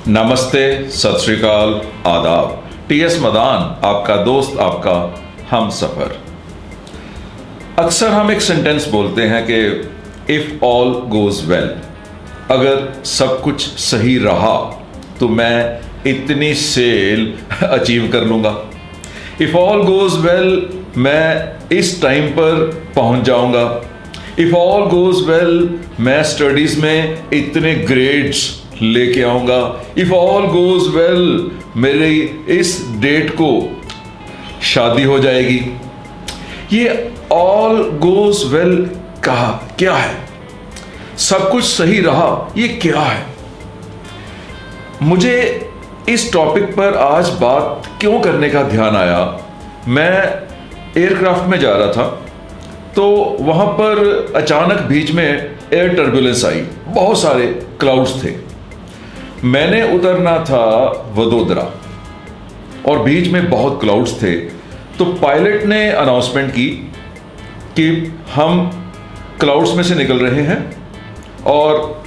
नमस्ते, सत श्री अकाल, आदाब। टीएस मदान आपका दोस्त, आपका हम सफर। अक्सर हम एक सेंटेंस बोलते हैं कि इफ ऑल गोज वेल, अगर सब कुछ सही रहा तो मैं इतनी सेल अचीव कर लूंगा। इफ ऑल गोज वेल, मैं इस टाइम पर पहुंच जाऊंगा। इफ ऑल गोज वेल, मैं स्टडीज में इतने ग्रेड्स लेके आऊंगा। इफ ऑल गोज वेल, मेरी इस डेट को शादी हो जाएगी। ये ऑल गोज वेल कहा क्या है? सब कुछ सही रहा, ये क्या है? मुझे इस टॉपिक पर आज बात क्यों करने का ध्यान आया, मैं एयरक्राफ्ट में जा रहा था तो वहां पर अचानक बीच में एयर टर्बुलेंस आई, बहुत सारे क्लाउड्स थे। मैंने उतरना था वडोदरा और बीच में बहुत क्लाउड्स थे, तो पायलट ने अनाउंसमेंट की कि हम क्लाउड्स में से निकल रहे हैं और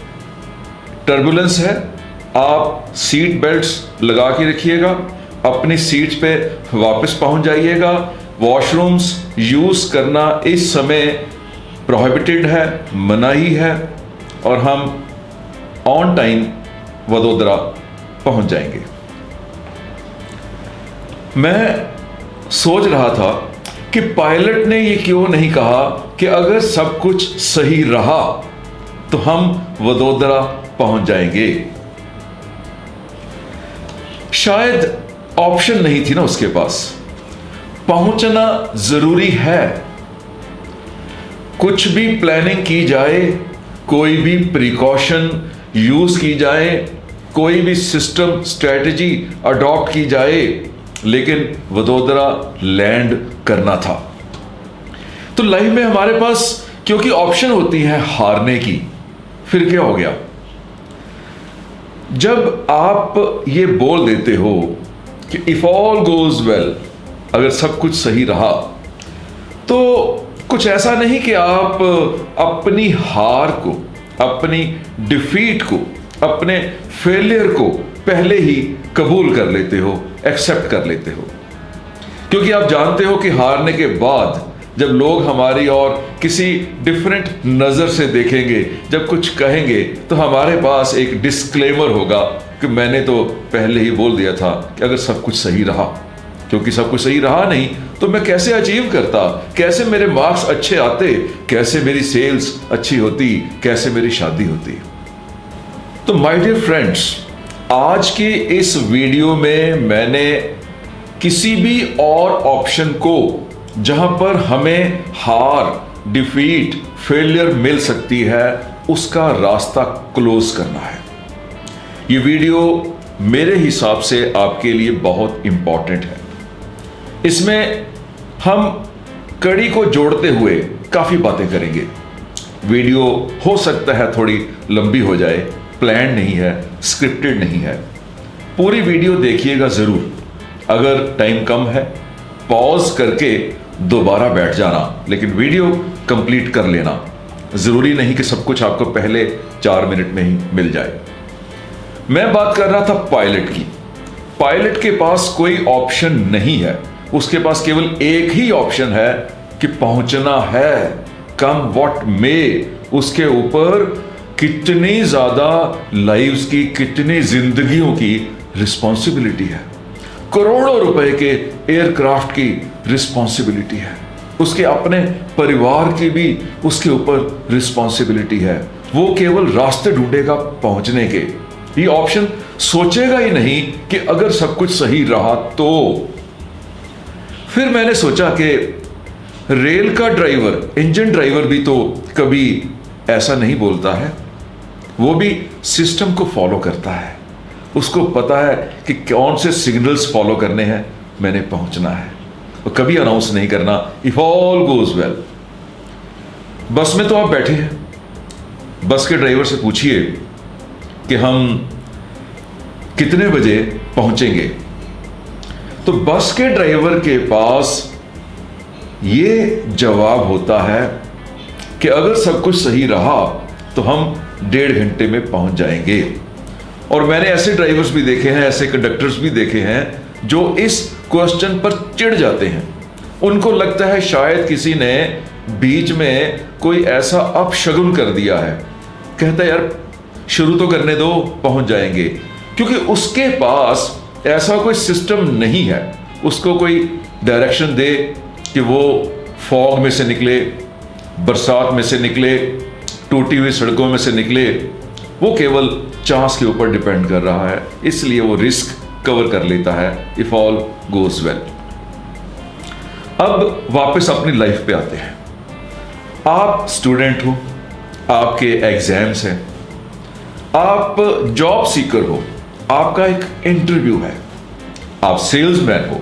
टर्बुलेंस है, आप सीट बेल्ट्स लगा के रखिएगा, अपनी सीट्स पे वापस पहुंच जाइएगा। वॉशरूम्स यूज करना इस समय प्रोहिबिटेड है, मनाही है, और हम ऑन टाइम वडोदरा पहुंच जाएंगे। मैं सोच रहा था कि पायलट ने ये क्यों नहीं कहा कि अगर सब कुछ सही रहा तो हम वडोदरा पहुंच जाएंगे। शायद ऑप्शन नहीं थी ना उसके पास। पहुंचना जरूरी है। कुछ भी प्लानिंग की जाए, कोई भी प्रिकॉशन यूज की जाए, कोई भी सिस्टम स्ट्रेटजी अडॉप्ट की जाए, लेकिन वडोदरा लैंड करना था। तो लाइफ में हमारे पास क्योंकि ऑप्शन होती है हारने की, फिर क्या हो गया? जब आप ये बोल देते हो कि इफ ऑल गोज वेल, अगर सब कुछ सही रहा, तो कुछ ऐसा नहीं कि आप अपनी हार को, अपनी डिफीट को, अपने फेलियर को पहले ही कबूल कर लेते हो, एक्सेप्ट कर लेते हो। क्योंकि आप जानते हो कि हारने के बाद जब लोग हमारी और किसी डिफरेंट नजर से देखेंगे, जब कुछ कहेंगे, तो हमारे पास एक डिस्क्लेमर होगा कि मैंने तो पहले ही बोल दिया था कि अगर सब कुछ सही रहा। क्योंकि सब कुछ सही रहा नहीं तो मैं कैसे अचीव करता, कैसे मेरे मार्क्स अच्छे आते, कैसे मेरी सेल्स अच्छी होती, कैसे मेरी शादी होती। तो माय डियर फ्रेंड्स, आज की इस वीडियो में मैंने किसी भी और ऑप्शन को जहां पर हमें हार, डिफीट, फेलियर मिल सकती है, उसका रास्ता क्लोज करना है। ये वीडियो मेरे हिसाब से आपके लिए बहुत इंपॉर्टेंट है। इसमें हम कड़ी को जोड़ते हुए काफी बातें करेंगे। वीडियो हो सकता है थोड़ी लंबी हो जाए, प्लान नहीं है, स्क्रिप्टेड नहीं है। पूरी वीडियो देखिएगा जरूर। अगर टाइम कम है, पॉज करके दोबारा बैठ जाना, लेकिन वीडियो कंप्लीट कर लेना। जरूरी नहीं कि सब कुछ आपको पहले 4 मिनट में ही मिल जाए। मैं बात कर रहा था पायलट की। पायलट के पास कोई ऑप्शन नहीं है, उसके पास केवल एक ही ऑप्शन है कि पहुंचना है, कम व्हाट मे। उसके ऊपर कितनी ज्यादा लाइव्स की, कितनी जिंदगियों की रिस्पॉन्सिबिलिटी है। करोड़ों रुपए के एयरक्राफ्ट की रिस्पॉन्सिबिलिटी है। उसके अपने परिवार की भी उसके ऊपर रिस्पॉन्सिबिलिटी है। वो केवल रास्ते ढूंढेगा पहुंचने के। ये ऑप्शन सोचेगा ही नहीं कि अगर सब कुछ सही रहा तो। फिर मैंने सोचा कि रेल का ड्राइवर, इंजन ड्राइवर भी तो कभी ऐसा नहीं बोलता है। वो भी सिस्टम को फॉलो करता है। उसको पता है कि कौन से सिग्नल्स फॉलो करने हैं, मैंने पहुंचना है। और कभी अनाउंस नहीं करना इफ ऑल गोज वेल। बस में तो आप बैठे हैं, बस के ड्राइवर से पूछिए कि हम कितने बजे पहुंचेंगे, तो बस के ड्राइवर के पास ये जवाब होता है कि अगर सब कुछ सही रहा तो हम 1.5 घंटे में पहुंच जाएंगे। और मैंने ऐसे ड्राइवर्स भी देखे हैं, ऐसे कंडक्टर्स भी देखे हैं जो इस क्वेश्चन पर चिढ़ जाते हैं। उनको लगता है शायद किसी ने बीच में कोई ऐसा अपशगुन कर दिया है। कहता है यार शुरू तो करने दो, पहुंच जाएंगे। क्योंकि उसके पास ऐसा कोई सिस्टम नहीं है, उसको कोई डायरेक्शन दे कि वो फॉग में से निकले, बरसात में से निकले, टूटी हुई सड़कों में से निकले। वो केवल चांस के ऊपर डिपेंड कर रहा है, इसलिए वो रिस्क कवर कर लेता है इफ ऑल गोज वेल। अब वापस अपनी लाइफ पे आते हैं। आप स्टूडेंट हो, आपके एग्जाम्स हैं, आप जॉब सीकर हो, आपका एक इंटरव्यू है, आप सेल्समैन हो,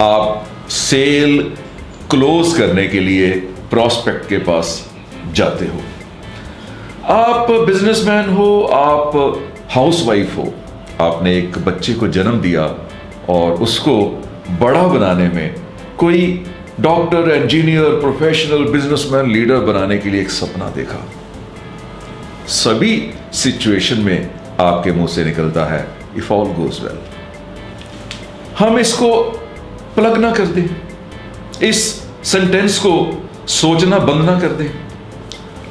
आप सेल क्लोज करने के लिए प्रॉस्पेक्ट के पास जाते हो, आप बिजनेसमैन हो, आप हाउसवाइफ हो, आपने एक बच्चे को जन्म दिया और उसको बड़ा बनाने में कोई doctor, engineer, professional, businessman, leader बनाने के लिए एक सपना देखा। सभी सिचुएशन में आपके मुंह से निकलता है इफ ऑल गोज वेल। हम इसको प्लग ना कर दें, इस सेंटेंस को सोचना बंद ना कर दें।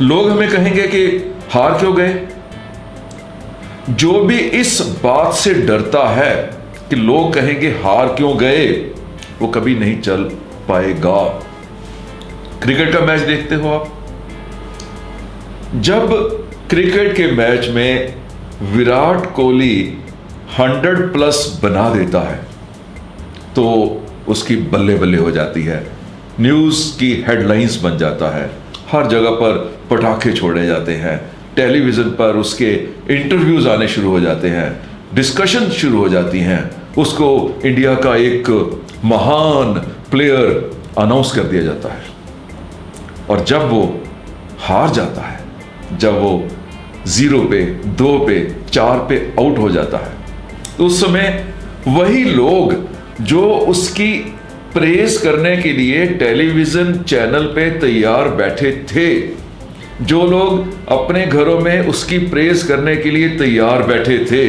लोग हमें कहेंगे कि हार क्यों गए। जो भी इस बात से डरता है कि लोग कहेंगे हार क्यों गए, वो कभी नहीं चल पाएगा। क्रिकेट का मैच देखते हो आप, जब क्रिकेट के मैच में विराट कोहली 100+ बना देता है तो उसकी बल्ले बल्ले हो जाती है, न्यूज़ की हेडलाइंस बन जाता है, हर जगह पर पटाखे छोड़े जाते हैं, टेलीविज़न पर उसके इंटरव्यूज़ आने शुरू हो जाते हैं, डिस्कशन शुरू हो जाती हैं, उसको इंडिया का एक महान प्लेयर अनाउंस कर दिया जाता है। और जब वो हार जाता है, जब वो 0 पे, 2 पे, 4 पे आउट हो जाता है, तो उस समय वही लोग जो उसकी प्रेज करने के लिए टेलीविजन चैनल पे तैयार बैठे थे, जो लोग अपने घरों में उसकी प्रेज करने के लिए तैयार बैठे थे,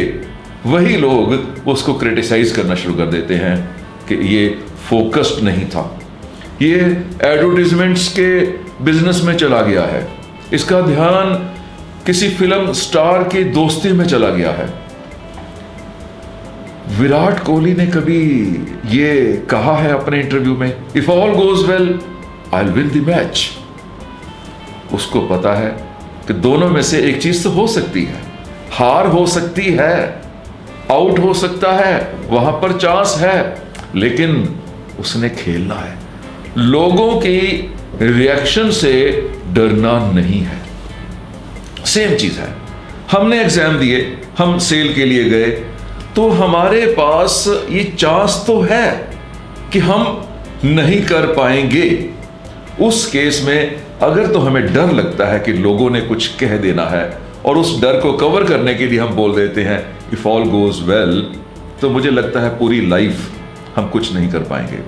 वही लोग उसको क्रिटिसाइज करना शुरू कर देते हैं कि ये फोकस्ड नहीं था, ये एडवर्टाइजमेंट्स के बिजनेस में चला गया है, इसका ध्यान किसी फिल्म स्टार की दोस्ती में चला गया है। विराट कोहली ने कभी ये कहा है अपने इंटरव्यू में, if all goes well I will win the match. उसको पता है कि दोनों में से एक चीज तो हो सकती है, हार हो सकती है, आउट हो सकता है, वहां पर चांस है, लेकिन उसने खेलना है। लोगों की रिएक्शन से डरना नहीं है। सेम चीज है, हमने एग्जाम दिए, हम सेल के लिए गए, तो हमारे पास ये चांस तो है कि हम नहीं कर पाएंगे। उस केस में अगर तो हमें डर लगता है कि लोगों ने कुछ कह देना है और उस डर को कवर करने के लिए हम बोल देते हैं इफ ऑल गोज वेल, तो मुझे लगता है पूरी लाइफ हम कुछ नहीं कर पाएंगे।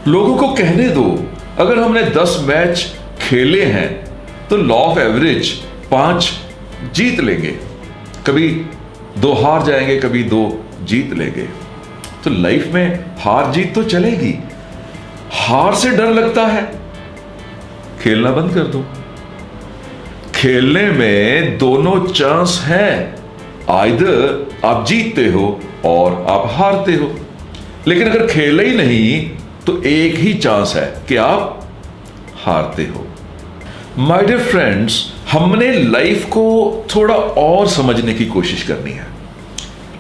लोगों को कहने दो, अगर हमने 10 मैच खेले हैं तो लॉ ऑफ एवरेज 5 जीत लेंगे, कभी 2 हार जाएंगे, कभी 2 जीत लेंगे। तो लाइफ में हार जीत तो चलेगी। हार से डर लगता है, खेलना बंद कर दो। खेलने में दोनों चांस हैं, आइदर आप जीतते हो और आप हारते हो। लेकिन अगर खेले ही नहीं तो एक ही चांस है कि आप हारते हो। माय डियर फ्रेंड्स, हमने लाइफ को थोड़ा और समझने की कोशिश करनी है।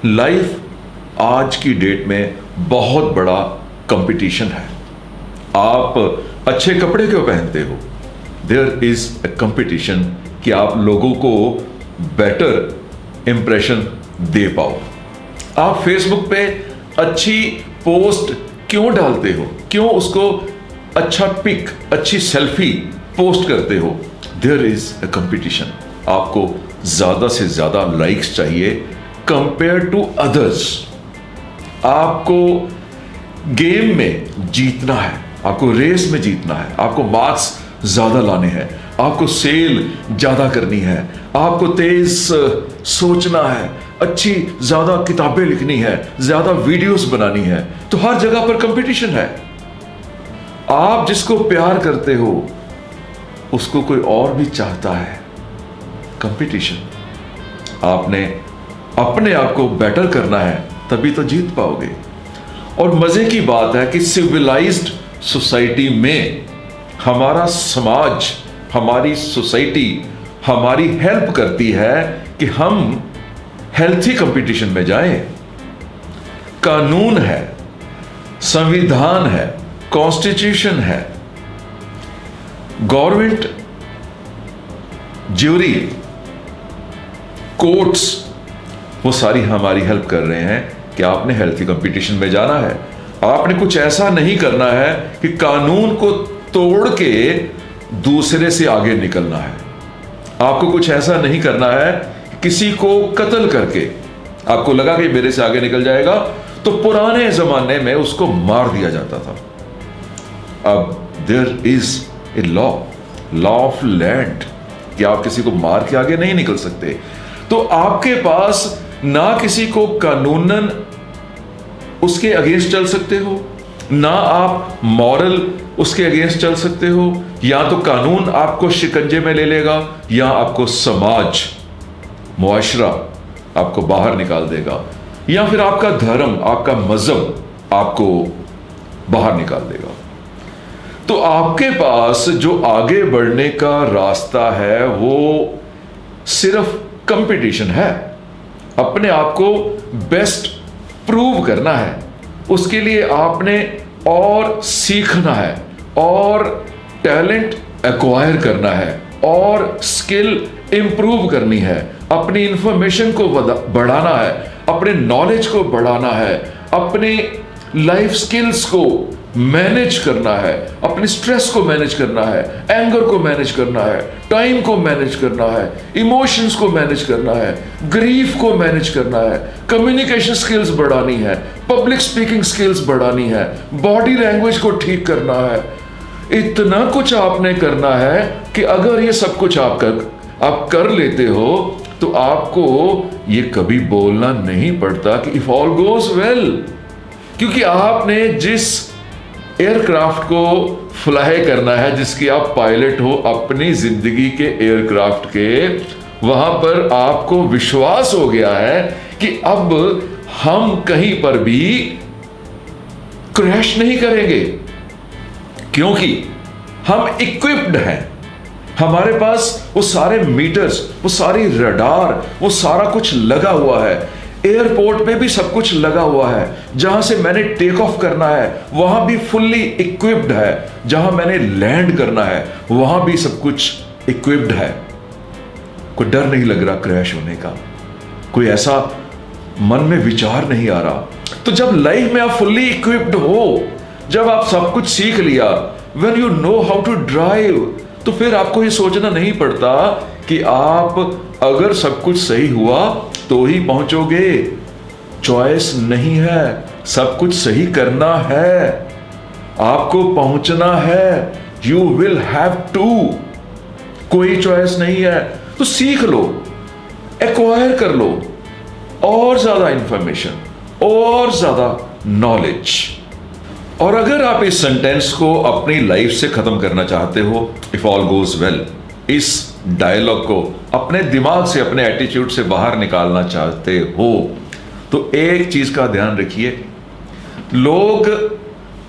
लाइफ आज की डेट में बहुत बड़ा कंपटीशन है। आप अच्छे कपड़े क्यों पहनते हो? देयर इज अ कंपटीशन कि आप लोगों को बेटर इंप्रेशन दे पाओ। आप फेसबुक पे अच्छी पोस्ट क्यों डालते हो? क्यों उसको अच्छा पिक, अच्छी सेल्फी पोस्ट करते हो? There is a competition. आपको ज्यादा से ज्यादा लाइक्स चाहिए कंपेयर टू अदर्स। आपको गेम में जीतना है, आपको रेस में जीतना है, आपको मार्क्स ज्यादा लाने हैं, आपको सेल ज्यादा करनी है, आपको तेज सोचना है, अच्छी ज्यादा किताबें लिखनी है, ज्यादा वीडियोस बनानी है, तो हर जगह पर कंपटीशन है। आप जिसको प्यार करते हो उसको कोई और भी चाहता है, कंपटीशन। आपने अपने आप को बेटर करना है, तभी तो जीत पाओगे। और मजे की बात है कि सिविलाइज्ड सोसाइटी में हमारा समाज, हमारी सोसाइटी हमारी हेल्प करती है कि हम हेल्थी कंपटीशन में जाएं। कानून है, संविधान है, कॉन्स्टिट्यूशन है, गवर्नमेंट, ज्यूरी, कोर्ट्स, वो सारी हमारी हेल्प कर रहे हैं कि आपने हेल्थी कंपटीशन में जाना है। आपने कुछ ऐसा नहीं करना है कि कानून को तोड़ के दूसरे से आगे निकलना है। आपको कुछ ऐसा नहीं करना है किसी को कत्ल करके आपको लगा कि मेरे से आगे निकल जाएगा, तो पुराने जमाने में उसको मार दिया जाता था। अब there is a law of land कि आप किसी को मार के आगे नहीं निकल सकते। तो आपके पास ना किसी को कानूनन उसके अगेंस्ट चल सकते हो, ना आप मॉरल उसके अगेंस्ट चल सकते हो। या तो कानून आपको शिकंजे में ले लेगा, या आपको समाज, मुआशरा आपको बाहर निकाल देगा, या फिर आपका धर्म, आपका मजहब आपको बाहर निकाल देगा। तो आपके पास जो आगे बढ़ने का रास्ता है वो सिर्फ कंपटीशन है। अपने आप को बेस्ट प्रूव करना है, उसके लिए आपने और सीखना है, और टैलेंट एक्वायर करना है, और स्किल इंप्रूव करनी है, अपनी इंफॉर्मेशन को बढ़ाना है, अपने नॉलेज को बढ़ाना है, अपने लाइफ स्किल्स को मैनेज करना है, अपने स्ट्रेस को मैनेज करना है, एंगर को मैनेज करना है, टाइम को मैनेज करना है, इमोशंस को मैनेज करना है, ग्रीफ को मैनेज करना है, कम्युनिकेशन स्किल्स बढ़ानी है, पब्लिक स्पीकिंग स्किल्स बढ़ानी है, बॉडी लैंग्वेज को ठीक करना है। इतना कुछ आपने करना है कि अगर ये सब कुछ आप कर लेते हो तो आपको ये कभी बोलना नहीं पड़ता कि इफ ऑल गोज वेल, क्योंकि आपने जिस एयरक्राफ्ट को फ्लाई करना है, जिसकी आप पायलट हो अपनी जिंदगी के एयरक्राफ्ट के, वहां पर आपको विश्वास हो गया है कि अब हम कहीं पर भी क्रैश नहीं करेंगे, क्योंकि हम इक्विप्ड हैं। हमारे पास वो सारे मीटर्स, वो सारी रडार, वो सारा कुछ लगा हुआ है। एयरपोर्ट पे भी सब कुछ लगा हुआ है। जहां से मैंने टेक ऑफ करना है वहां भी फुल्ली इक्विप्ड है। जहां मैंने लैंड करना है वहां भी सब कुछ इक्विप्ड है। कोई डर नहीं लग रहा क्रैश होने का, कोई ऐसा मन में विचार नहीं आ रहा। तो जब लाइफ में आप फुल्ली इक्विप्ड हो, जब आप सब कुछ सीख लिया, when you know how to drive, तो फिर आपको ये सोचना नहीं पड़ता कि आप अगर सब कुछ सही हुआ तो ही पहुंचोगे। चॉइस नहीं है, सब कुछ सही करना है, आपको पहुंचना है। यू विल हैव टू, कोई चॉइस नहीं है। तो सीख लो, एक्वायर कर लो और ज्यादा इंफॉर्मेशन और ज्यादा नॉलेज। और अगर आप इस सेंटेंस को अपनी लाइफ से खत्म करना चाहते हो, इफ ऑल गोज वेल, इस डायलॉग को अपने दिमाग से, अपने एटीट्यूड से बाहर निकालना चाहते हो, तो एक चीज का ध्यान रखिए, लोग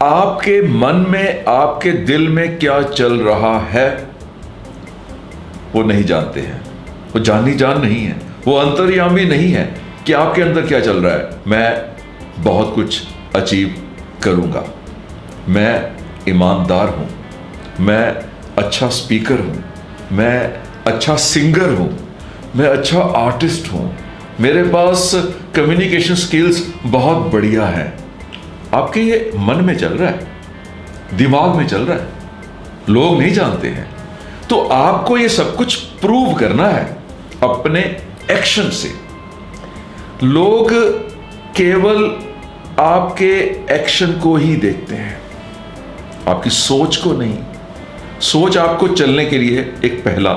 आपके मन में, आपके दिल में क्या चल रहा है वो नहीं जानते हैं। वो जानी जान नहीं है, वो अंतर्यामी नहीं है कि आपके अंदर क्या चल रहा है। मैं बहुत कुछ अचीव करूंगा, मैं ईमानदार हूं, मैं अच्छा स्पीकर हूं, मैं अच्छा सिंगर हूं, मैं अच्छा आर्टिस्ट हूं, मेरे पास कम्युनिकेशन स्किल्स बहुत बढ़िया हैं। आपके ये मन में चल रहा है, दिमाग में चल रहा है, लोग नहीं जानते हैं। तो आपको ये सब कुछ प्रूव करना है अपने एक्शन से। लोग केवल आपके एक्शन को ही देखते हैं, आपकी सोच को नहीं। सोच आपको चलने के लिए एक पहला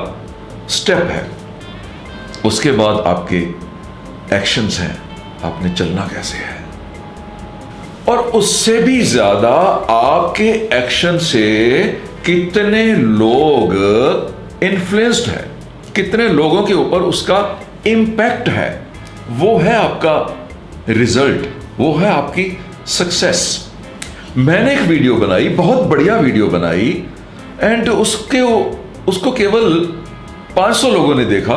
स्टेप है, उसके बाद आपके एक्शंस हैं, आपने चलना कैसे है। और उससे भी ज्यादा आपके एक्शन से कितने लोग इन्फ्लुएंस्ड है, कितने लोगों के ऊपर उसका इंपैक्ट है, वो है आपका रिजल्ट, वो है आपकी सक्सेस। मैंने एक वीडियो बनाई, बहुत बढ़िया वीडियो बनाई, एंड उसको केवल 500 लोगों ने देखा।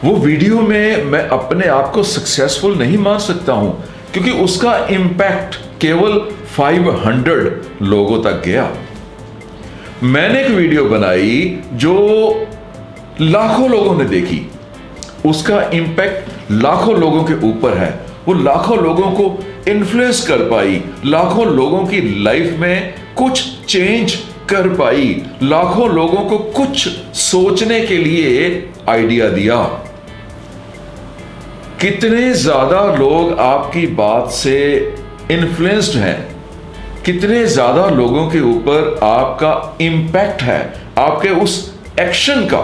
वो वीडियो में मैं अपने आप को सक्सेसफुल नहीं मान सकता हूं, क्योंकि उसका इंपैक्ट केवल 500 लोगों तक गया। मैंने एक वीडियो बनाई जो लाखों लोगों ने देखी, उसका इंपैक्ट लाखों लोगों के ऊपर है, वो लाखों लोगों को इन्फ्लुएंस कर पाई, लाखों लोगों की लाइफ में कुछ चेंज कर पाई, लाखों लोगों को कुछ सोचने के लिए आइडिया दिया। कितने ज्यादा लोग आपकी बात से इन्फ्लुएंस्ड हैं, कितने ज्यादा लोगों के ऊपर आपका इंपैक्ट है, आपके उस एक्शन का,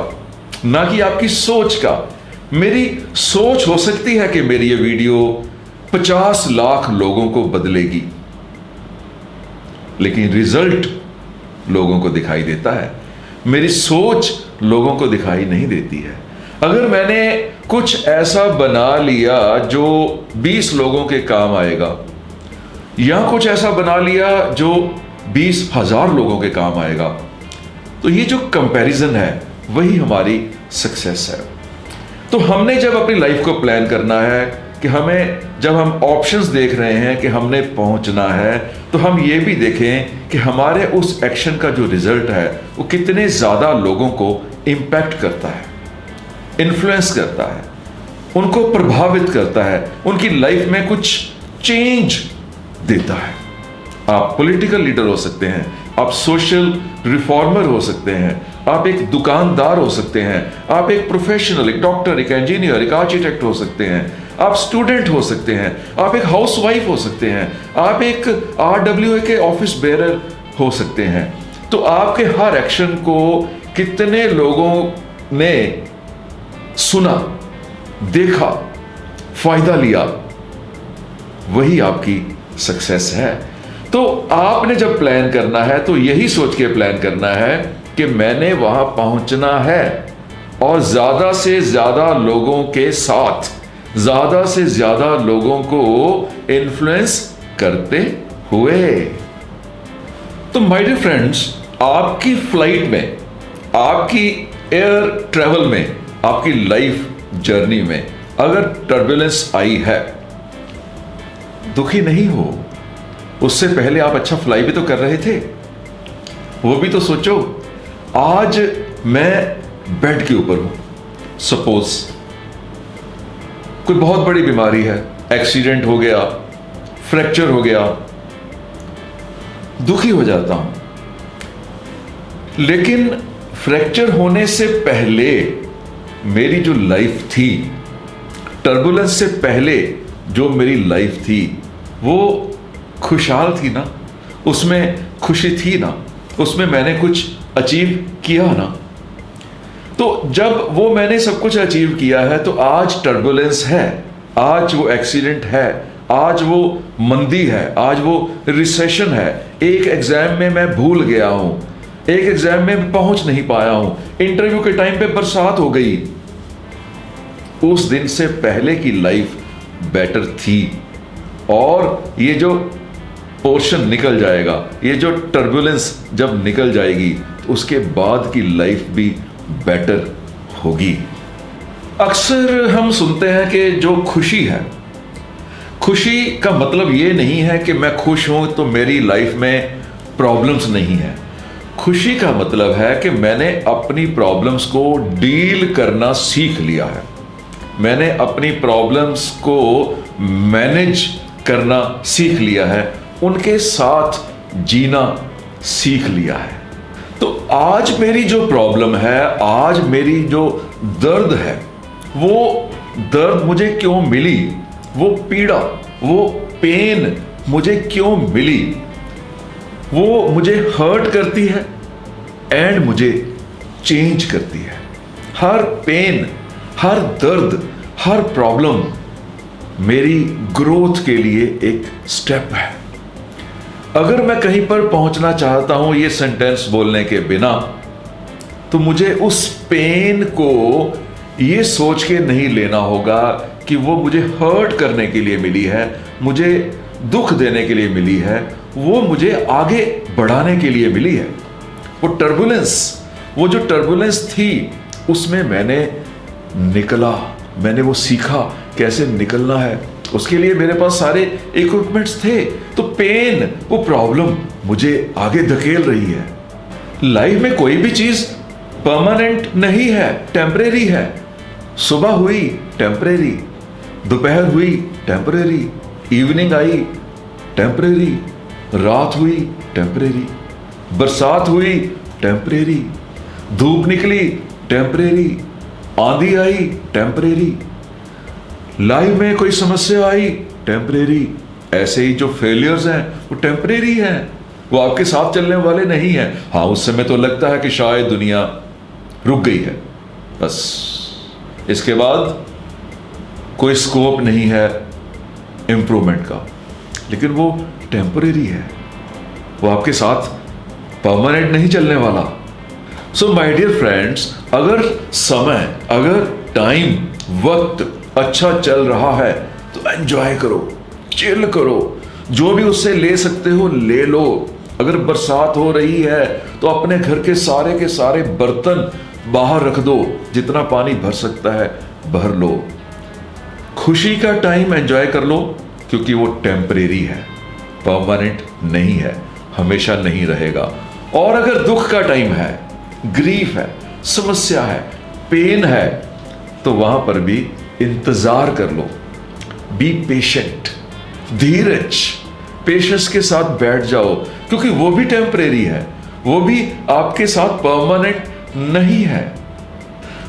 ना कि आपकी सोच का। मेरी सोच हो सकती है कि मेरी ये वीडियो 50 लाख लोगों को बदलेगी, लेकिन रिजल्ट लोगों को दिखाई देता है, मेरी सोच लोगों को दिखाई नहीं देती है। अगर मैंने कुछ ऐसा बना लिया जो 20 लोगों के काम आएगा, या कुछ ऐसा बना लिया जो 20,000 लोगों के काम आएगा, तो ये जो कंपैरिजन है वही हमारी सक्सेस है। तो हमने जब अपनी लाइफ को प्लान करना है कि जब हम ऑप्शंस देख रहे हैं कि हमने पहुंचना है, तो हम ये भी देखें कि हमारे उस एक्शन का जो रिजल्ट है वो कितने ज्यादा लोगों को इंपैक्ट करता है, इन्फ्लुएंस करता है, उनको प्रभावित करता है, उनकी लाइफ में कुछ चेंज देता है। आप पॉलिटिकल लीडर हो सकते हैं, आप सोशल रिफॉर्मर हो सकते हैं, आप एक दुकानदार हो सकते हैं, आप एक प्रोफेशनल, एक डॉक्टर, एक इंजीनियर, एक आर्किटेक्ट हो सकते हैं, आप स्टूडेंट हो सकते हैं, आप एक हाउसवाइफ हो सकते हैं, आप एक RWA के ऑफिस बेरर हो सकते हैं। तो आपके हर एक्शन को कितने लोगों ने सुना, देखा, फायदा लिया, वही आपकी सक्सेस है। तो आपने जब प्लान करना है तो यही सोच के प्लान करना है कि मैंने वहां पहुंचना है, और ज्यादा से ज्यादा लोगों के साथ, ज्यादा से ज्यादा लोगों को इन्फ्लुएंस करते हुए। तो माय डियर फ्रेंड्स, आपकी फ्लाइट में, आपकी एयर ट्रेवल में, आपकी लाइफ जर्नी में अगर टर्बुलेंस आई है, दुखी नहीं हो। उससे पहले आप अच्छा फ्लाई भी तो कर रहे थे, वो भी तो सोचो। आज मैं बेड के ऊपर हूं, सपोज कोई बहुत बड़ी बीमारी है, एक्सीडेंट हो गया, फ्रैक्चर हो गया, दुखी हो जाता हूं। लेकिन फ्रैक्चर होने से पहले मेरी जो लाइफ थी, टर्बुलेंस से पहले जो मेरी लाइफ थी, वो खुशहाल थी ना, उसमें खुशी थी ना, उसमें मैंने कुछ अचीव किया ना। तो जब वो मैंने सब कुछ अचीव किया है, तो आज टर्बुलेंस है, आज वो एक्सीडेंट है, आज वो मंदी है, आज वो रिसेशन है। एक एग्जाम में मैं भूल गया हूं, एक एग्जाम में पहुंच नहीं पाया हूं, इंटरव्यू के टाइम पे बरसात हो गई। उस दिन से पहले की लाइफ बेटर थी, और ये जो पोर्शन निकल जाएगा, ये जो टर्बुलेंस जब निकल जाएगी, तो उसके बाद की लाइफ भी बेटर होगी। अक्सर हम सुनते हैं कि जो खुशी है, खुशी का मतलब ये नहीं है कि मैं खुश हूं तो मेरी लाइफ में प्रॉब्लम्स नहीं है। खुशी का मतलब है कि मैंने अपनी प्रॉब्लम्स को डील करना सीख लिया है, मैंने अपनी प्रॉब्लम्स को मैनेज करना सीख लिया है, उनके साथ जीना सीख लिया है। तो आज मेरी जो प्रॉब्लम है, आज मेरी जो दर्द है, वो दर्द मुझे क्यों मिली, वो पीड़ा, वो पेन मुझे क्यों मिली, वो मुझे हर्ट करती है एंड मुझे चेंज करती है। हर पेन, हर दर्द, हर प्रॉब्लम मेरी ग्रोथ के लिए एक स्टेप है। अगर मैं कहीं पर पहुंचना चाहता हूं ये सेंटेंस बोलने के बिना, तो मुझे उस पेन को ये सोच के नहीं लेना होगा कि वो मुझे हर्ट करने के लिए मिली है, मुझे दुख देने के लिए मिली है, वो मुझे आगे बढ़ाने के लिए मिली है। वो जो टर्बुलेंस थी, उसमें मैंने निकला, मैंने वो सीखा कैसे निकलना है। उसके लिए मेरे पास सारे इक्विपमेंट्स थे। तो पेन, वो प्रॉब्लम मुझे आगे धकेल रही है। लाइफ में कोई भी चीज परमानेंट नहीं है, टेम्परेरी है। सुबह हुई टेम्परेरी, दोपहर हुई टेम्परेरी, इवनिंग आई टेम्परेरी, रात हुई टेम्परेरी, बरसात हुई टेम्परेरी, धूप निकली टेम्परेरी, आंधी आई टेम्परेरी, लाइफ में कोई समस्या आई टेम्परेरी। ऐसे ही जो फेलियर्स हैं वो टेम्परेरी हैं, वो आपके साथ चलने वाले नहीं हैं। हाँ, उस समय तो लगता है कि शायद दुनिया रुक गई है, बस इसके बाद कोई स्कोप नहीं है इंप्रूवमेंट का, लेकिन वो टेम्परेरी है, वो आपके साथ परमानेंट नहीं चलने वाला। सो माय डियर फ्रेंड्स, अगर समय, अगर टाइम, वक्त अच्छा चल रहा है तो एंजॉय करो, चिल करो, जो भी उससे ले सकते हो ले लो। अगर बरसात हो रही है तो अपने घर के सारे बर्तन बाहर रख दो, जितना पानी भर सकता है भर लो। खुशी का टाइम एंजॉय कर लो, क्योंकि वो टेम्परेरी है, परमानेंट नहीं है, हमेशा नहीं रहेगा। और अगर दुख का टाइम है, ग्रीफ है, समस्या है, पेन है, तो वहां पर भी इंतजार कर लो। बी पेशेंट, धीरज, पेशेंस के साथ बैठ जाओ, क्योंकि वो भी टेम्परेरी है, वो भी आपके साथ परमानेंट नहीं है।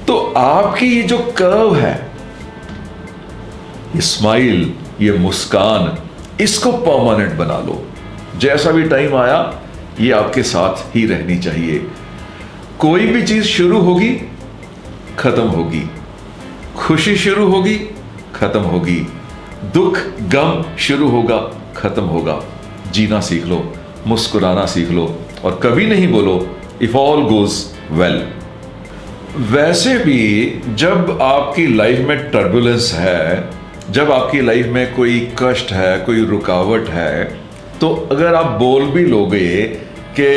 तो आपकी ये जो कर्व है, ये स्माइल, ये मुस्कान, इसको परमानेंट बना लो। जैसा भी टाइम आया, ये आपके साथ ही रहनी चाहिए। कोई भी चीज शुरू होगी, खत्म होगी, खुशी शुरू होगी, खत्म होगी, दुख गम शुरू होगा, खत्म होगा। जीना सीख लो, मुस्कुराना सीख लो, और कभी नहीं बोलो इफ ऑल गोज वेल। वैसे भी जब आपकी लाइफ में टर्बुलेंस है, जब आपकी लाइफ में कोई कष्ट है, कोई रुकावट है, तो अगर आप बोल भी लोगे कि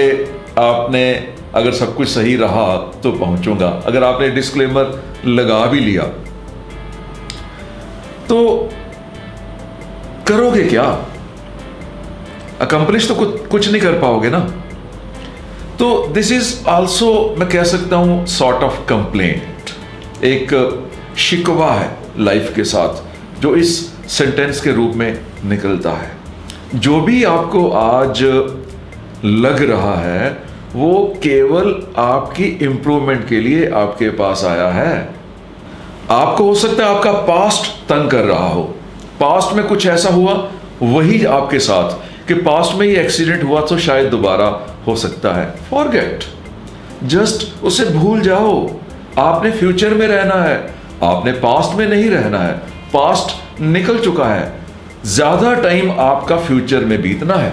आपने अगर सब कुछ सही रहा तो पहुंचूंगा, अगर आपने डिस्क्लेमर लगा भी लिया, तो करोगे क्या? अकम्प्लिश तो कुछ नहीं कर पाओगे ना। तो दिस इज ऑल्सो, मैं कह सकता हूं, सॉर्ट ऑफ कंप्लेंट, एक शिकवा है लाइफ के साथ, जो इस सेंटेंस के रूप में निकलता है। जो भी आपको आज लग रहा है, वो केवल आपकी इंप्रूवमेंट के लिए आपके पास आया है। आपको हो सकता है आपका पास्ट तंग कर रहा हो, पास्ट में कुछ ऐसा हुआ वही आपके साथ, कि पास्ट में ये एक्सीडेंट हुआ तो शायद दोबारा हो सकता है। फॉरगेट, जस्ट उसे भूल जाओ। आपने फ्यूचर में रहना है, आपने पास्ट में नहीं रहना है। पास्ट निकल चुका है, ज्यादा टाइम आपका फ्यूचर में बीतना है,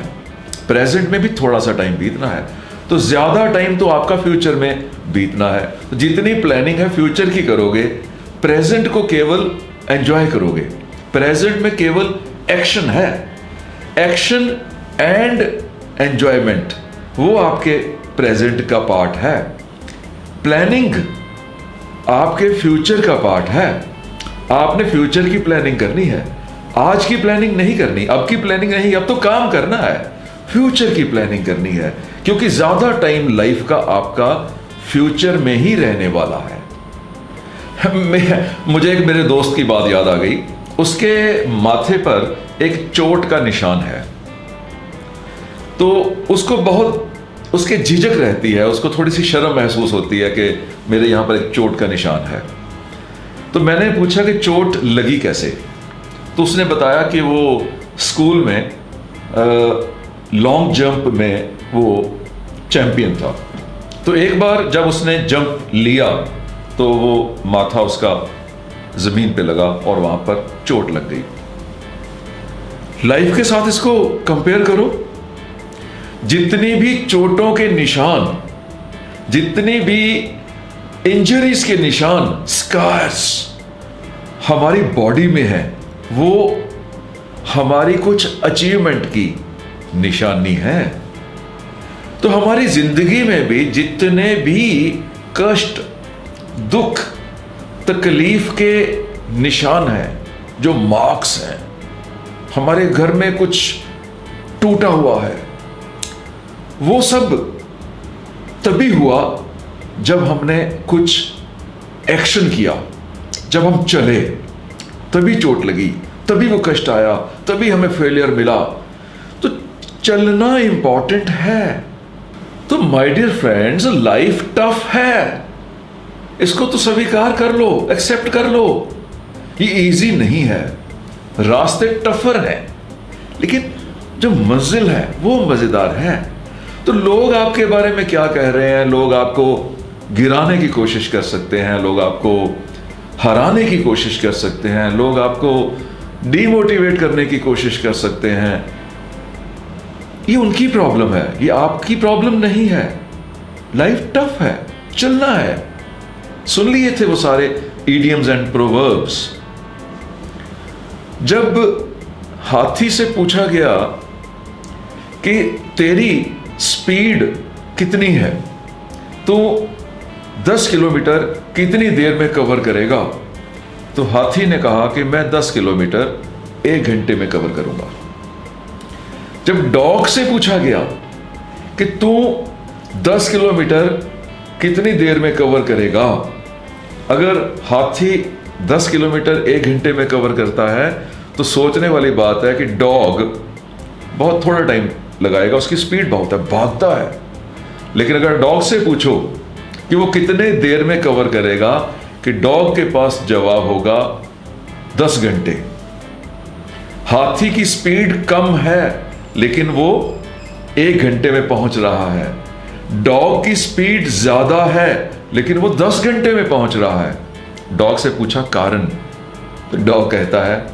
प्रेजेंट में भी थोड़ा सा टाइम बीतना है, तो ज्यादा टाइम तो आपका फ्यूचर में बीतना है। तो जितनी प्लानिंग है फ्यूचर की करोगे, प्रेजेंट को केवल एंजॉय करोगे। प्रेजेंट में केवल एक्शन है, एक्शन एंड एंजॉयमेंट, वो आपके प्रेजेंट का पार्ट है। प्लानिंग आपके फ्यूचर का पार्ट है। आपने फ्यूचर की प्लानिंग करनी है, आज की प्लानिंग नहीं करनी, अब की प्लानिंग नहीं, अब तो काम करना है, फ्यूचर की प्लानिंग करनी है, क्योंकि ज्यादा टाइम लाइफ का आपका फ्यूचर में ही रहने वाला है। मुझे एक मेरे दोस्त की बात याद आ गई। उसके माथे पर एक चोट का निशान है, तो उसको बहुत उसके झिझक रहती है, उसको थोड़ी सी शर्म महसूस होती है कि मेरे यहां पर एक चोट का निशान है। तो मैंने पूछा कि चोट लगी कैसे? तो उसने बताया कि वो स्कूल में लॉन्ग जंप में वो चैंपियन था। तो एक बार जब उसने जंप लिया तो वो माथा उसका जमीन पे लगा और वहां पर चोट लग गई। लाइफ के साथ इसको कंपेयर करो। जितनी भी चोटों के निशान, जितनी भी इंजरीज के निशान, स्कार्स हमारी बॉडी में है, वो हमारी कुछ अचीवमेंट की निशानी है। तो हमारी जिंदगी में भी जितने भी कष्ट, दुख, तकलीफ के निशान हैं, जो मार्क्स हैं, हमारे घर में कुछ टूटा हुआ है, वो सब तभी हुआ जब हमने कुछ एक्शन किया, जब हम चले तभी चोट लगी, तभी वो कष्ट आया, तभी हमें फेलियर मिला। तो चलना इंपॉर्टेंट है। तो my dear friends, life tough है, इसको तो स्वीकार कर लो, एक्सेप्ट कर लो। ये इजी नहीं है, रास्ते टफर हैं, लेकिन जो मंजिल है वो मजेदार है। तो लोग आपके बारे में क्या कह रहे हैं, लोग आपको गिराने की कोशिश कर सकते हैं, लोग आपको हराने की कोशिश कर सकते हैं, लोग आपको डीमोटिवेट करने की कोशिश कर सकते हैं। ये उनकी प्रॉब्लम है, ये आपकी प्रॉब्लम नहीं है। लाइफ टफ है, चलना है। सुन लिए थे वो सारे इडियम्स एंड प्रोवर्ब्स। जब हाथी से पूछा गया कि तेरी स्पीड कितनी है, तो 10 किलोमीटर कितनी देर में कवर करेगा, तो हाथी ने कहा कि मैं 10 किलोमीटर 1 घंटे में कवर करूंगा। जब डॉग से पूछा गया कि तू 10 किलोमीटर कितनी देर में कवर करेगा, अगर हाथी 10 किलोमीटर 1 घंटे में कवर करता है तो सोचने वाली बात है कि डॉग बहुत थोड़ा टाइम लगाएगा, उसकी स्पीड बहुत है, भागता है। लेकिन अगर डॉग से पूछो कि वो कितने देर में कवर करेगा, कि डॉग के पास जवाब होगा 10 घंटे। हाथी की स्पीड कम है लेकिन वो 1 घंटे में पहुंच रहा है। डॉग की स्पीड ज्यादा है लेकिन वो 10 घंटे में पहुंच रहा है। डॉग से पूछा कारण, तो डॉग कहता है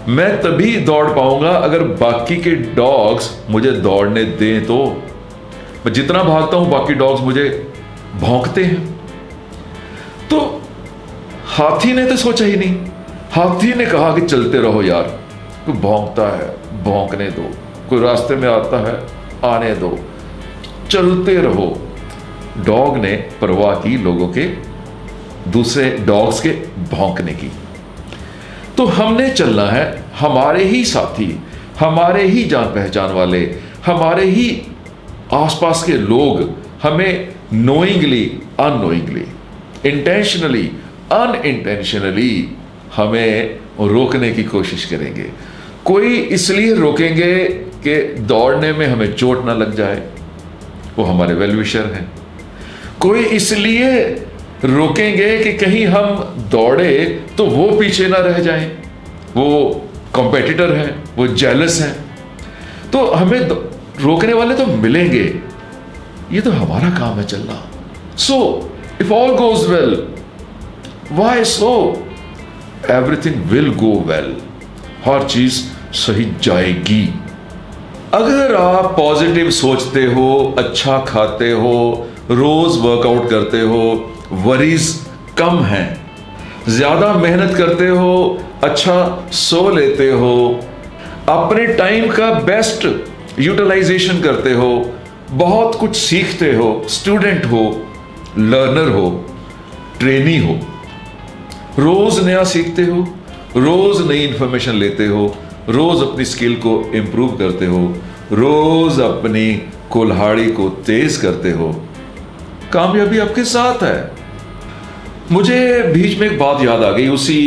मैं तभी दौड़ पाऊंगा अगर बाकी के डॉग्स मुझे दौड़ने दें। तो मैं जितना भागता हूं बाकी डॉग्स मुझे भौंकते हैं। तो हाथी ने तो सोचा ही नहीं, हाथी ने कहा कि चलते रहो यार, कोई भौंकता है भौंकने दो, कोई रास्ते में आता है आने दो, चलते रहो। डॉग ने परवाह की लोगों के, दूसरे डॉग्स के भौंकने की। तो हमने चलना है, हमारे ही साथी, हमारे ही जान पहचान वाले, हमारे ही आसपास के लोग हमें नोइंगली, अननोइंगली, इंटेंशनली, अनइंटेंशनली हमें रोकने की कोशिश करेंगे। कोई इसलिए रोकेंगे कि दौड़ने में हमें चोट ना लग जाए, वो हमारे वेल विशर हैं। कोई इसलिए रोकेंगे कि कहीं हम दौड़े तो वो पीछे ना रह जाएं, वो कॉम्पिटिटर हैं, वो जेलस हैं। तो हमें रोकने वाले तो मिलेंगे, ये तो हमारा काम है चलना। So if all goes well, why so? Everything will go well, हर चीज सही जाएगी। अगर आप पॉजिटिव सोचते हो, अच्छा खाते हो, रोज वर्कआउट करते हो, वरीज कम हैं, ज्यादा मेहनत करते हो, अच्छा सो लेते हो, अपने टाइम का बेस्ट यूटिलाइजेशन करते हो, बहुत कुछ सीखते हो, स्टूडेंट हो, लर्नर हो, ट्रेनी हो, रोज नया सीखते हो, रोज नई इंफॉर्मेशन लेते हो, रोज अपनी स्किल को इंप्रूव करते हो, रोज अपनी कुल्हाड़ी को तेज करते हो, कामयाबी आपके साथ है। मुझे बीच में एक बात याद आ गई, उसी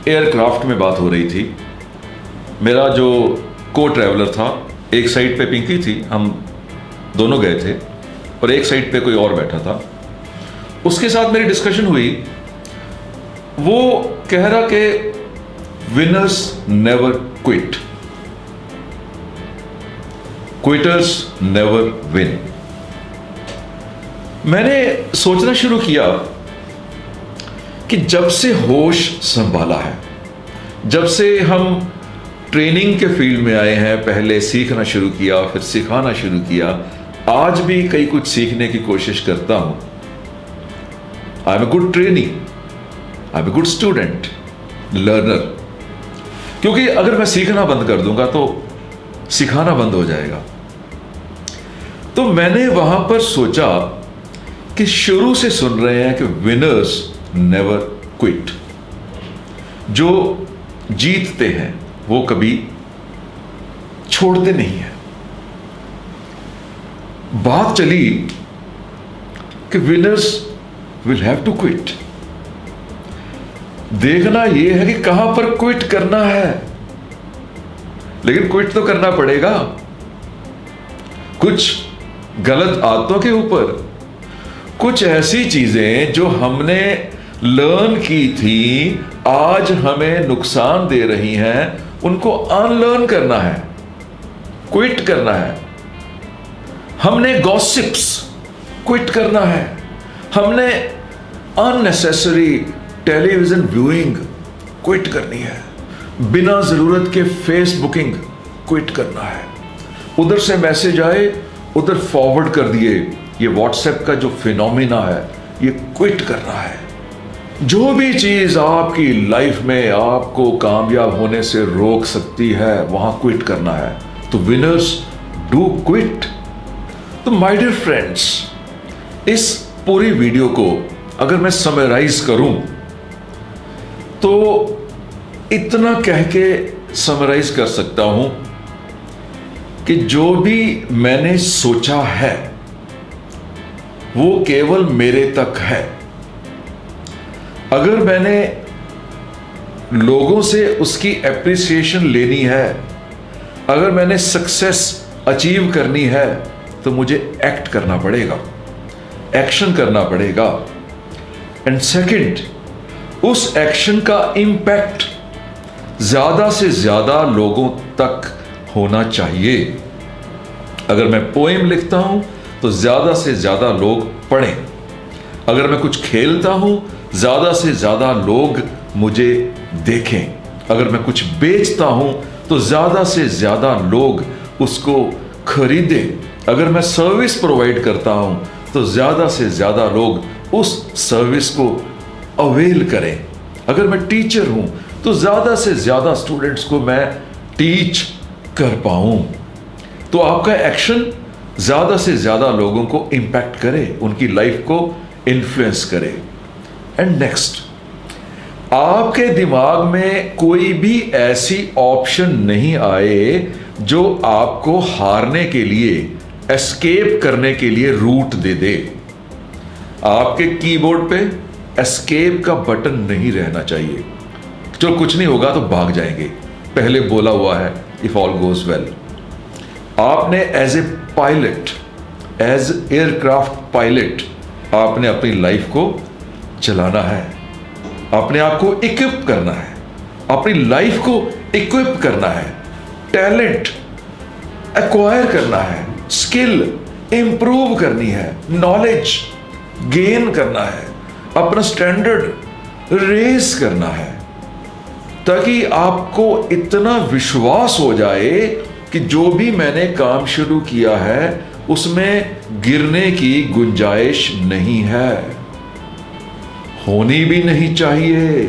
एयरक्राफ्ट में बात हो रही थी। मेरा जो को ट्रैवलर था, एक साइड पे पिंकी थी, हम दोनों गए थे, और एक साइड पे कोई और बैठा था। उसके साथ मेरी डिस्कशन हुई। वो कह रहा कि winners never quit, quitters never win. मैंने सोचना शुरू किया कि जब से होश संभाला है, जब से हम ट्रेनिंग के फील्ड में आए हैं, पहले सीखना शुरू किया, फिर सिखाना शुरू किया, आज भी कई कुछ सीखने की कोशिश करता हूं। I am a good trainee, I am a good student, learner. क्योंकि अगर मैं सीखना बंद कर दूंगा तो सिखाना बंद हो जाएगा। तो मैंने वहां पर सोचा कि शुरू से सुन रहे हैं कि विनर्स नेवर क्विट। जो जीतते हैं वो कभी छोड़ते नहीं है। बात चली कि winners will have to quit. देखना यह है कि कहां पर क्विट करना है, लेकिन क्विट तो करना पड़ेगा। कुछ गलत आदतों के ऊपर, कुछ ऐसी चीजें जो हमने लर्न की थी, आज हमें नुकसान दे रही हैं, उनको अनलर्न करना है, क्विट करना है। हमने गॉसिप्स क्विट करना है, हमने अननेसेसरी टेलीविजन व्यूइंग क्विट करनी है, बिना जरूरत के फेसबुकिंग क्विट करना है। उधर से मैसेज आए उधर फॉरवर्ड कर दिए, ये व्हाट्सएप का जो फिनोमिना है ये क्विट करना है। जो भी चीज आपकी लाइफ में आपको कामयाब होने से रोक सकती है वहां क्विट करना है। तो विनर्स डू क्विट। तो माय डियर फ्रेंड्स, इस पूरी वीडियो को अगर मैं समराइज करूं तो इतना कह के समराइज कर सकता हूं कि जो भी मैंने सोचा है वो केवल मेरे तक है। अगर मैंने लोगों से उसकी एप्रिसिएशन लेनी है, अगर मैंने सक्सेस अचीव करनी है, तो मुझे एक्ट करना पड़ेगा, एक्शन करना पड़ेगा। एंड सेकंड, उस एक्शन का इंपैक्ट ज्यादा से ज्यादा लोगों तक होना चाहिए। अगर मैं पोएम लिखता हूं तो ज्यादा से ज्यादा लोग पढ़ें। अगर मैं कुछ खेलता हूं ज्यादा से ज्यादा लोग मुझे देखें। अगर मैं कुछ बेचता हूं तो ज्यादा से ज्यादा लोग उसको खरीदें। अगर मैं सर्विस प्रोवाइड करता हूं तो ज्यादा से ज्यादा लोग उस सर्विस को अवेल करें। अगर मैं टीचर हूं तो ज्यादा से ज्यादा स्टूडेंट्स को मैं टीच कर पाऊं। तो आपका एक्शन ज्यादा से ज्यादा लोगों को इंपैक्ट करे, उनकी लाइफ को इन्फ्लुएंस करे। एंड नेक्स्ट, आपके दिमाग में कोई भी ऐसी ऑप्शन नहीं आए जो आपको हारने के लिए, एस्केप करने के लिए रूट दे दे। आपके कीबोर्ड पे एस्केप का बटन नहीं रहना चाहिए। जो कुछ नहीं होगा तो भाग जाएंगे, पहले बोला हुआ है इफ ऑल गोज वेल। आपने as a pilot, as aircraft pilot, आपने अपनी लाइफ को चलाना है, अपने आप को इक्विप करना है, अपनी लाइफ को इक्विप करना है, टैलेंट एक्वायर करना है, स्किल इंप्रूव करनी है, नॉलेज गेन करना है, अपना स्टैंडर्ड रेज करना है, ताकि आपको इतना विश्वास हो जाए कि जो भी मैंने काम शुरू किया है उसमें गिरने की गुंजाइश नहीं है, होनी भी नहीं चाहिए।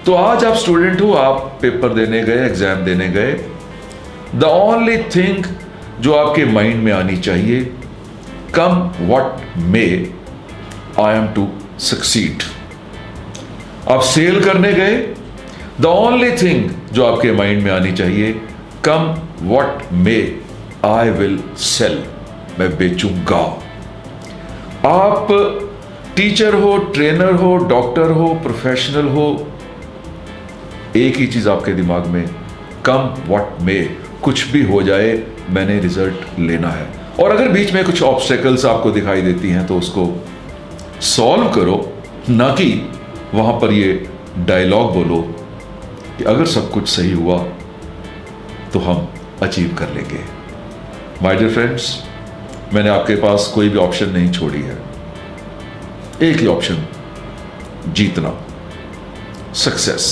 तो आज आप स्टूडेंट हो, आप पेपर देने गए, एग्जाम देने गए, द ओनली थिंग जो आपके माइंड में आनी चाहिए, come what may, I am to succeed. आप सेल करने गए, द ओनली थिंग जो आपके माइंड में आनी चाहिए, come what may, I will sell, मैं बेचूंगा। आप टीचर हो, ट्रेनर हो, डॉक्टर हो, प्रोफेशनल हो, एक ही चीज आपके दिमाग में, कम व्हाट मे, कुछ भी हो जाए मैंने रिजल्ट लेना है। और अगर बीच में कुछ ऑब्स्टेकल्स आपको दिखाई देती हैं तो उसको सॉल्व करो, ना कि वहां पर ये डायलॉग बोलो कि अगर सब कुछ सही हुआ तो हम अचीव कर लेंगे। माय डियर फ्रेंड्स, मैंने आपके पास कोई भी ऑप्शन नहीं छोड़ी है, एक ही ऑप्शन, जीतना, success,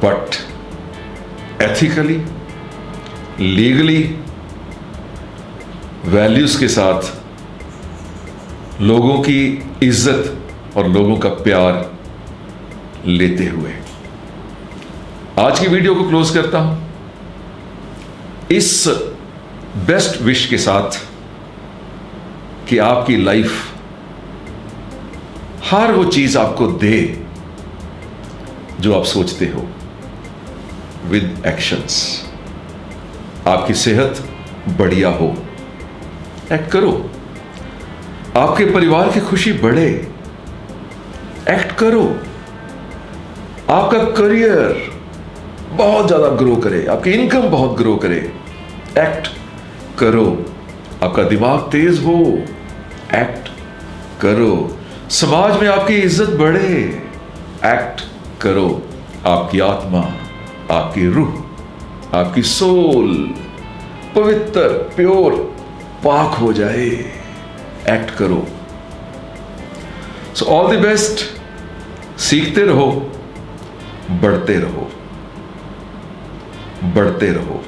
but ethically, legally, values के साथ, लोगों की इज्जत और लोगों का प्यार लेते हुए। आज की वीडियो को क्लोज करता हूं इस बेस्ट विश के साथ कि आपकी लाइफ हर वो चीज आपको दे जो आप सोचते हो, विद एक्शंस। आपकी सेहत बढ़िया हो, एक्ट करो। आपके परिवार की खुशी बढ़े, एक्ट करो। आपका करियर बहुत ज्यादा ग्रो करे, आपकी इनकम बहुत ग्रो करे, एक्ट करो। आपका दिमाग तेज हो, एक्ट करो। समाज में आपकी इज्जत बढ़े, एक्ट करो। आपकी आत्मा, आपकी रूह, आपकी सोल पवित्र, प्योर, पाक हो जाए, एक्ट करो। So all the best. सीखते रहो, बढ़ते रहो, बढ़ते रहो।